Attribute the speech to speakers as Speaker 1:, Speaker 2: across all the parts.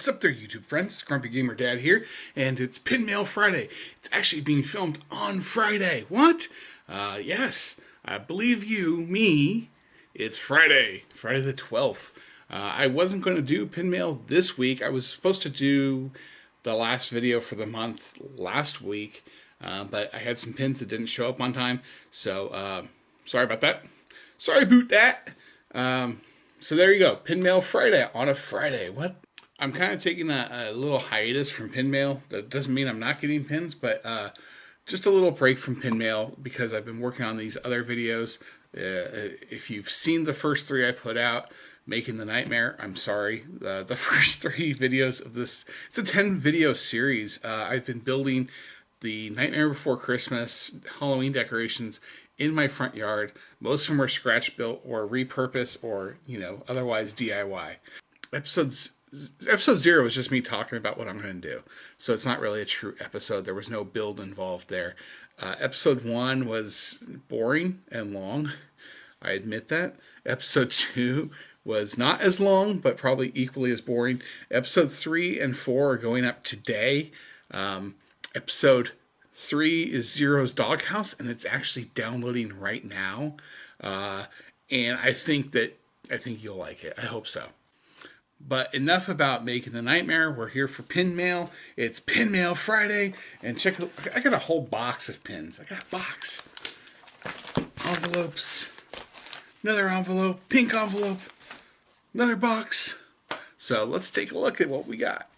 Speaker 1: What's up there, YouTube friends? Grumpy Gamer Dad here, and it's Pin Mail Friday. It's actually being filmed on Friday. What? Yes, I believe me, it's Friday the 12th. I wasn't going to do Pin Mail this week. I was supposed to do the last video for the month last week, but I had some pins that didn't show up on time, so sorry about that. Sorry about that. So there you go, Pin Mail Friday on a Friday. What? I'm kind of taking a little hiatus from Pin Mail. That doesn't mean I'm not getting pins, but just a little break from Pin Mail because I've been working on these other videos. If you've seen the first three I put out, Making the Nightmare, I'm sorry. The first three videos of this, it's a 10 video series. I've been building the Nightmare Before Christmas Halloween decorations in my front yard. Most of them were scratch built or repurposed or, otherwise DIY. Episode 0 was just me talking about what I'm going to do. So it's not really a true episode. There was no build involved there. Episode 1 was boring and long. I admit that. Episode 2 was not as long, but probably equally as boring. Episode 3 and 4 are going up today. Episode 3 is Zero's Doghouse, and it's actually downloading right now. And I think you'll like it. I hope so. But enough about Making the Nightmare. We're here for Pin Mail. It's Pin Mail Friday. And check, I got a whole box of pins. I got a box. Envelopes. Another envelope. Pink envelope. Another box. So let's take a look at what we got.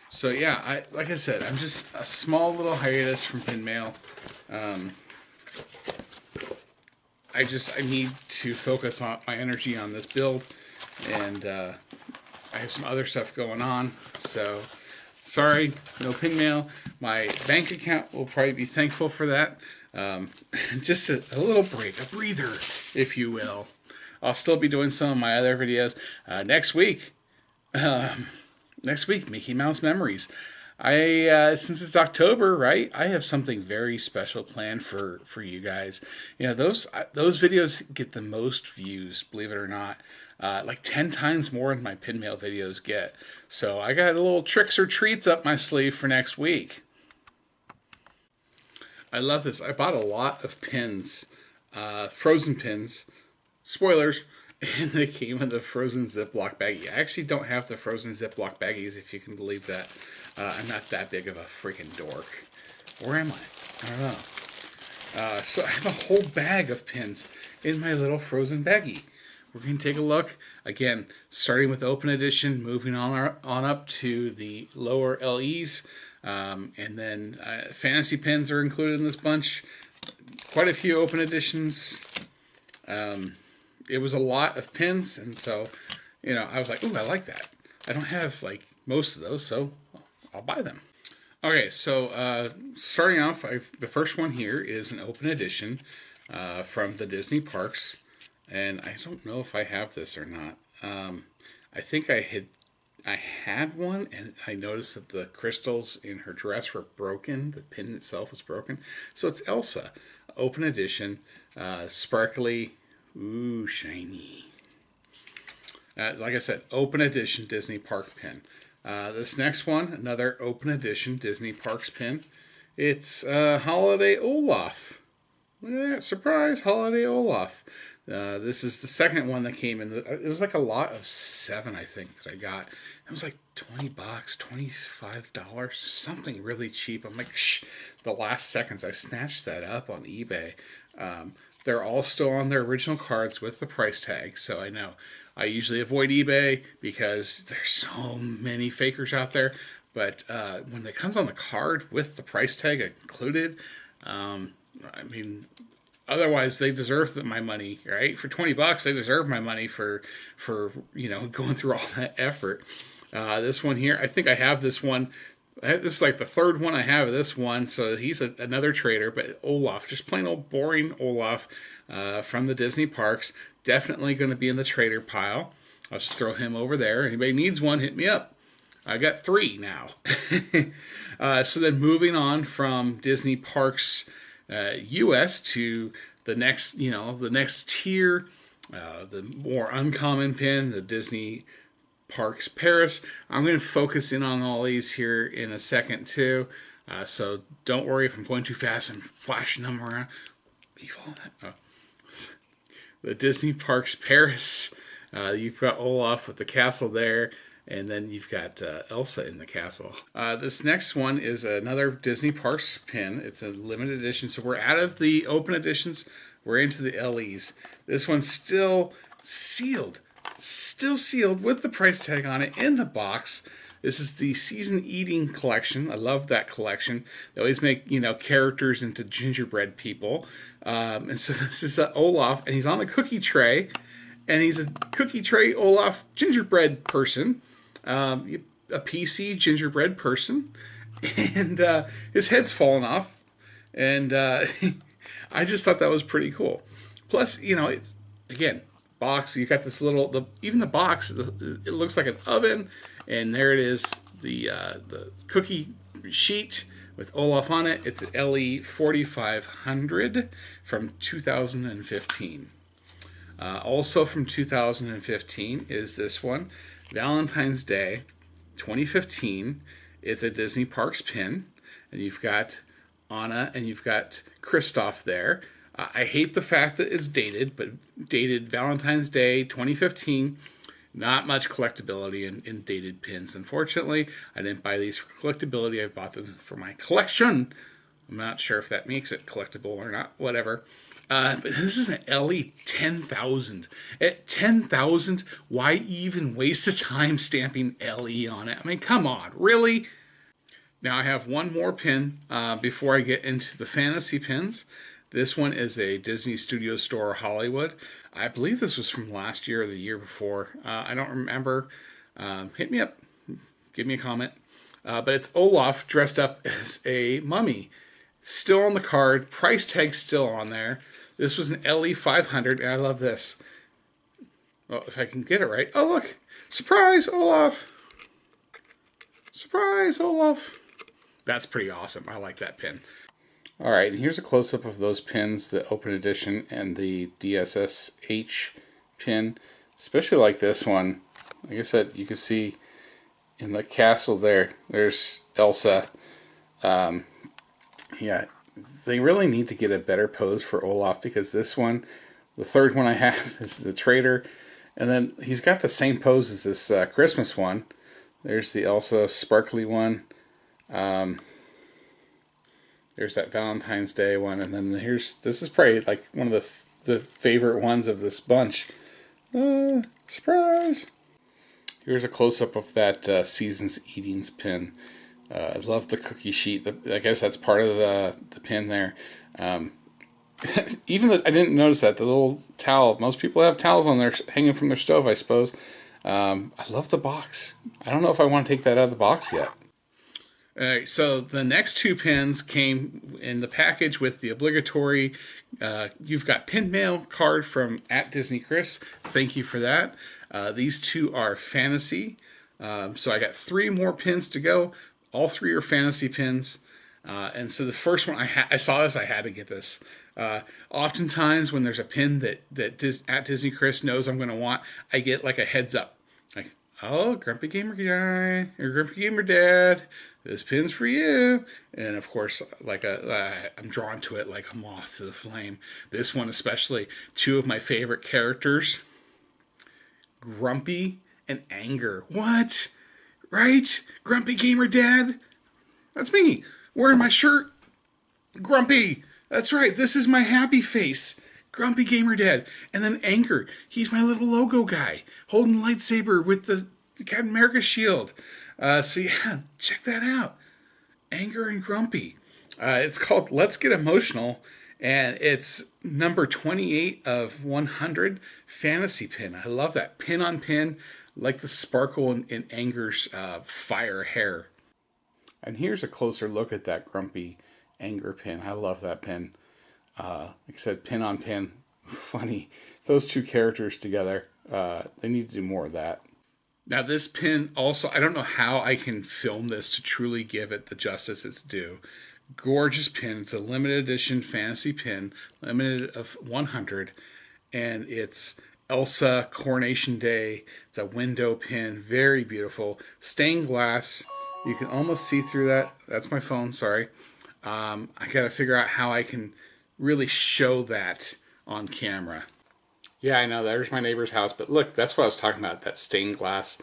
Speaker 1: So yeah, like I said, I'm just a small little hiatus from Pin Mail. I need to focus on my energy on this build. And I have some other stuff going on, so sorry, no Pin Mail. My bank account will probably be thankful for that. Just a little break, a breather, if you will. I'll still be doing some of my other videos next week. Mickey Mouse Memories. Since it's October, right? I have something very special planned for you guys. Those videos get the most views, believe it or not. Like 10 times more than my Pin Mail videos get. So I got a little tricks or treats up my sleeve for next week. I love this. I bought a lot of pins, frozen pins. Spoilers. And they came in the frozen Ziploc baggie. I actually don't have the frozen Ziploc baggies, if you can believe that. I'm not that big of a freaking dork. Or am I? I don't know. So I have a whole bag of pins in my little frozen baggie. We're going to take a look. Again, starting with Open Edition, moving on up to the lower LEs. And then fantasy pins are included in this bunch. Quite a few Open Editions. It was a lot of pins, and so, I was like, ooh, I like that. I don't have, most of those, so I'll buy them. Okay, so starting off, the first one here is an Open Edition from the Disney parks, and I don't know if I have this or not. I think I had one, and I noticed that the crystals in her dress were broken. The pin itself was broken. So it's Elsa, Open Edition, sparkly. Ooh, shiny. Like I said, Open Edition Disney Park pin. This next one, another Open Edition Disney Parks pin. It's Holiday Olaf. Look at that. Surprise, Holiday Olaf. This is the second one that came in. It was like a lot of 7, I think, that I got. It was like $20, $25, something really cheap. I'm like, shh. The last seconds, I snatched that up on eBay. They're all still on their original cards with the price tag, so I know. I usually avoid eBay because there's so many fakers out there, but when it comes on the card with the price tag included, otherwise they deserve my money, right? For $20, they deserve my money for going through all that effort. This one here, I think I have this one. This is like the third one I have of this one, so he's another trader, but Olaf, just plain old boring Olaf from the Disney parks, definitely going to be in the trader pile. I'll just throw him over there. Anybody needs one, hit me up. I got 3 now. So then moving on from Disney parks US to the next, the next tier, the more uncommon pin, the Disney Parks Paris. I'm going to focus in on all these here in a second too. So don't worry if I'm going too fast and flashing them around. You follow that? Oh. The Disney Parks Paris. You've got Olaf with the castle there, and then you've got Elsa in the castle. This next one is another Disney Parks pin. It's a limited edition, so we're out of the open editions. We're into the LEs. This one's still sealed. Still sealed with the price tag on it in the box. This is the Season Eating collection. I love that collection. They always make, characters into gingerbread people. And so this is Olaf, and he's on a cookie tray. And he's a cookie tray Olaf gingerbread person. A PC gingerbread person. And his head's fallen off. And I just thought that was pretty cool. Plus, it's, again, box. You got this little, even the box, it looks like an oven. And there it is, the cookie sheet with Olaf on it. It's an LE 4500 from 2015. Also from 2015 is this one, Valentine's Day 2015. It's a Disney Parks pin, and you've got Anna and you've got Kristoff there. I hate the fact that it's dated, but dated Valentine's Day 2015. Not much collectability in dated pins. Unfortunately, I didn't buy these for collectability. I bought them for my collection. I'm not sure if that makes it collectible or not. Whatever. But this is an LE 10,000. At 10,000, why even waste the time stamping LE on it? I mean, come on, really? Now I have one more pin before I get into the fantasy pins. This one is a Disney Studio Store Hollywood. I believe this was from last year or the year before. I don't remember. Hit me up. Give me a comment. But it's Olaf dressed up as a mummy. Still on the card. Price tag still on there. This was an LE 500, and I love this. Well, if I can get it right. Oh, look. Surprise, Olaf. Surprise, Olaf. That's pretty awesome. I like that pin. All right, and here's a close-up of those pins, the Open Edition and the DSSH pin. Especially like this one. Like I said, you can see in the castle there's Elsa. Yeah, they really need to get a better pose for Olaf, because this one, the third one I have, is the Trader. And then he's got the same pose as this Christmas one. There's the Elsa sparkly one. There's that Valentine's Day one, and then this is probably like one of the favorite ones of this bunch. Surprise! Here's a close-up of that Seasons Eatings pin. I love the cookie sheet. I guess that's part of the pin there. Even I didn't notice that, the little towel. Most people have towels on there hanging from their stove, I suppose. I love the box. I don't know if I want to take that out of the box yet. Alright, so the next two pins came in the package with the obligatory, you've got pin mail card from @DisneyChris. Thank you for that. These two are fantasy. So I got 3 more pins to go. All 3 are fantasy pins. And so the first one, I saw this, I had to get this. Oftentimes when there's a pin that @DisneyChris knows I'm going to want, I get like a heads up. Like, oh, Grumpy Gamer Guy, or Grumpy Gamer Dad, this pin's for you. And of course, like I'm drawn to it like a moth to the flame. This one especially, 2 of my favorite characters, Grumpy and Anger. What? Right? Grumpy Gamer Dad? That's me, wearing my shirt. Grumpy. That's right, this is my happy face. Grumpy Gamer Dad. And then Anger. He's my little logo guy, holding the lightsaber with the Captain America shield. So yeah, check that out. Anger and Grumpy. It's called Let's Get Emotional, and it's number 28 of 100 fantasy pin. I love that pin on pin, like the sparkle in Anger's fire hair. And here's a closer look at that Grumpy Anger pin. I love that pin. Like I said, pin on pin. Funny. Those 2 characters together. They need to do more of that. Now this pin also, I don't know how I can film this to truly give it the justice it's due. Gorgeous pin. It's a limited edition fantasy pin, limited of 100, and it's Elsa Coronation Day. It's a window pin, very beautiful, stained glass. You can almost see through that. That's my phone, sorry. I got to figure out how I can really show that on camera. Yeah, I know, there's my neighbor's house, but look, that's what I was talking about, that stained glass.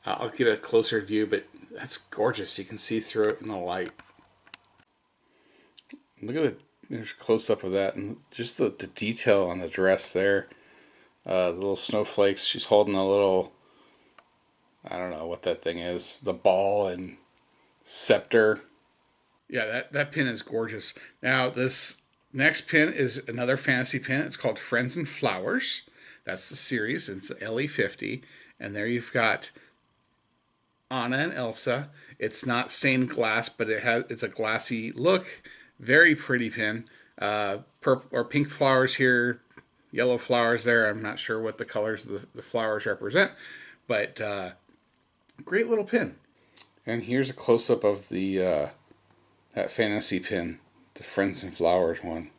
Speaker 1: I'll get a closer view, but that's gorgeous. You can see through it in the light. Look at there's a close-up of that, and just the detail on the dress there. The little snowflakes. She's holding a little, I don't know what that thing is, the ball and scepter. Yeah, that pin is gorgeous. Now, this next pin is another fantasy pin. It's called Friends and Flowers. That's the series. It's LE50. And there you've got Anna and Elsa. It's not stained glass, but it's a glassy look. Very pretty pin. Purple or pink flowers here, yellow flowers there. I'm not sure what the colors of the flowers represent, but great little pin. And here's a close-up of the that fantasy pin, the Friends and Flowers one.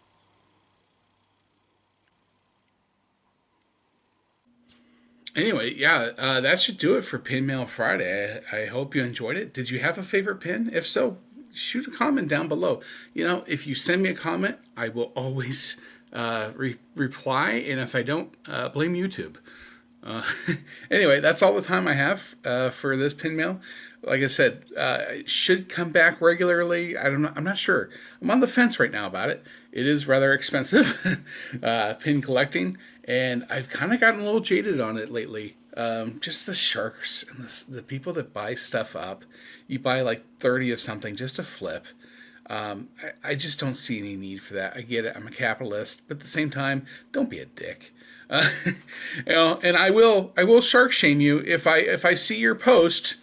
Speaker 1: Anyway, yeah, that should do it for Pin Mail Friday. I hope you enjoyed it. Did you have a favorite pin? If so, shoot a comment down below. You know, if you send me a comment, I will always reply, and if I don't, blame YouTube. Uh, anyway, that's all the time I have for this pin mail. Like I said, it should come back regularly. I don't know. I'm not sure. I'm on the fence right now about it. It is rather expensive, pin collecting, and I've kind of gotten a little jaded on it lately. Just the sharks and the people that buy stuff up. You buy like 30 of something just to flip. I just don't see any need for that. I get it. I'm a capitalist, but at the same time, don't be a dick. Uh, you know, and I will shark shame you if I see your post,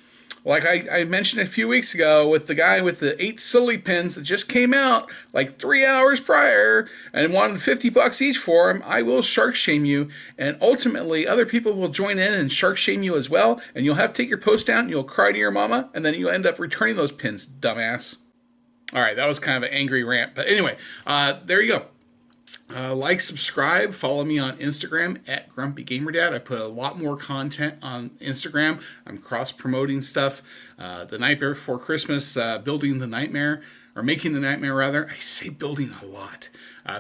Speaker 1: like I mentioned a few weeks ago with the guy with the 8 silly pins that just came out like 3 hours prior and wanted $50 each for them. I will shark shame you, and ultimately other people will join in and shark shame you as well, and you'll have to take your post down and you'll cry to your mama, and then you'll end up returning those pins, dumbass. All right, that was kind of an angry rant, but anyway, there you go. Like, subscribe, follow me on Instagram at GrumpyGamerDad. I put a lot more content on Instagram. I'm cross-promoting stuff. The night before Christmas, building the nightmare, or making the nightmare rather. I say building a lot.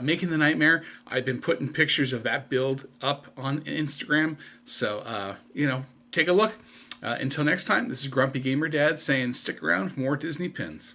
Speaker 1: Making the nightmare, I've been putting pictures of that build up on Instagram. So, you know, take a look. Until next time, this is Grumpy Gamer Dad saying stick around for more Disney pins.